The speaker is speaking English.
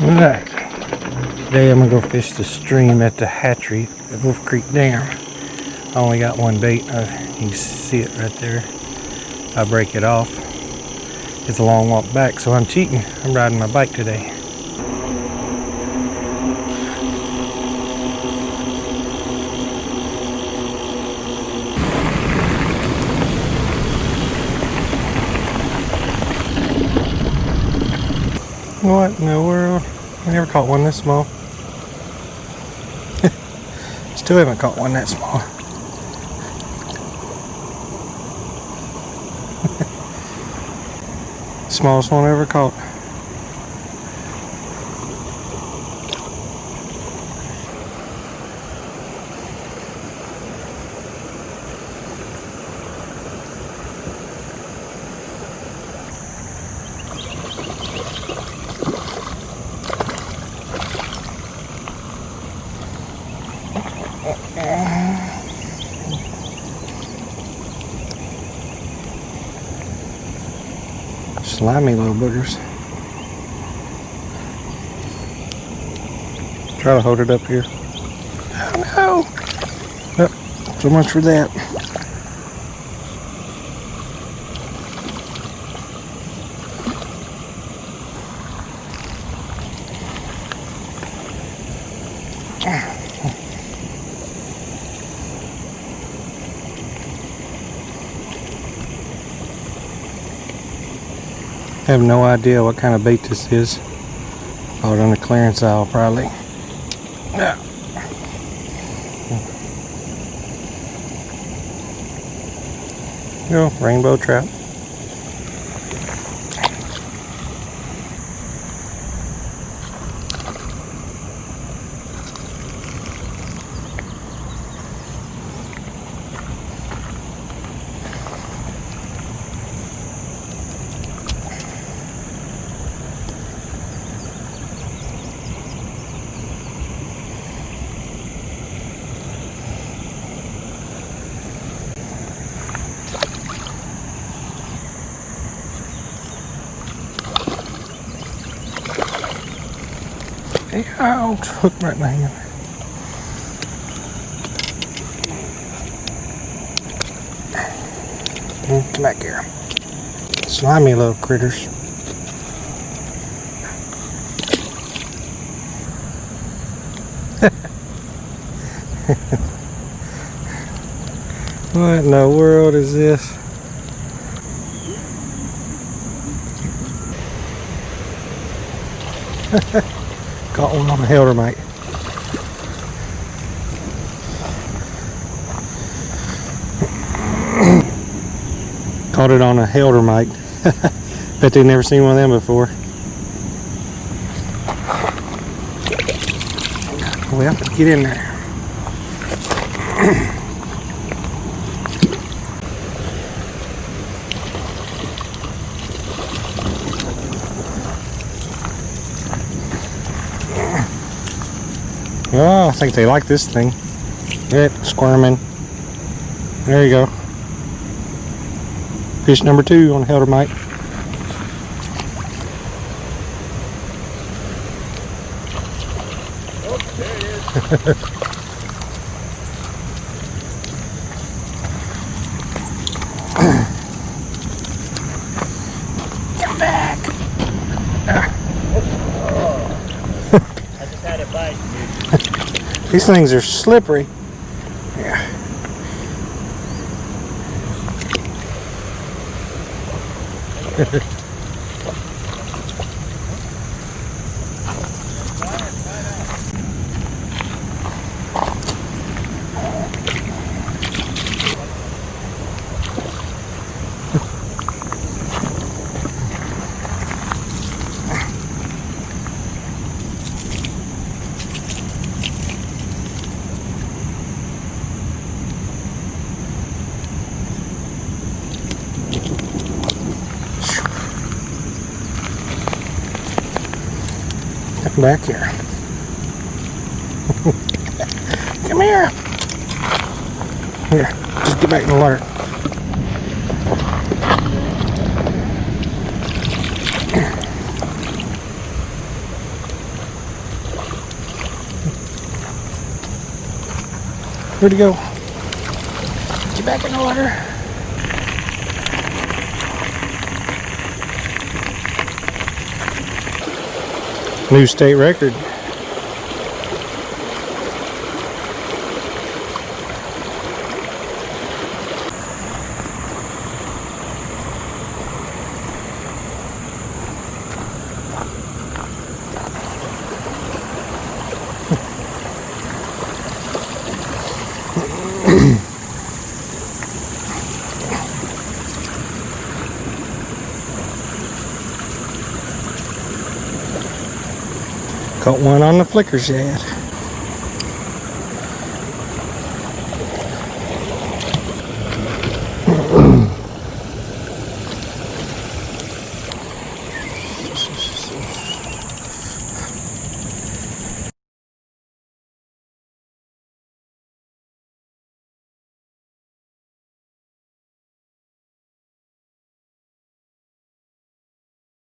Alright, today I'm gonna go fish the stream at the hatchery at Wolf Creek Dam. I only got one bait. You can see it right there. I break it off. It's a long walk back, so I'm cheating. I'm riding my bike today. What in the world? I never caught one this small. Still haven't caught one that small. Smallest one I ever caught. Slimy little boogers. Try to hold it up here. Oh no! Oh, so much for that. I have no idea what kind of bait this is. Caught on the clearance aisle probably. Yeah. Go, rainbow trout. Ouch! Hook right in my hand. Come back here. Slimy little critters. What in the world is this? Caught one on a heldermite. Caught it on a heldermite. Bet they've never seen one of them before. Well, get in there. Oh, I think they like this thing. Yep, squirming. There you go. Fish number 2 on heldermite. Oh, there it is. Come back. I just had it bite, dude. These things are slippery. Yeah. Come back here. Come here. Here, just get back in the water. Where'd he go? Get back in the water. New state record. Caught one on the flicker shad.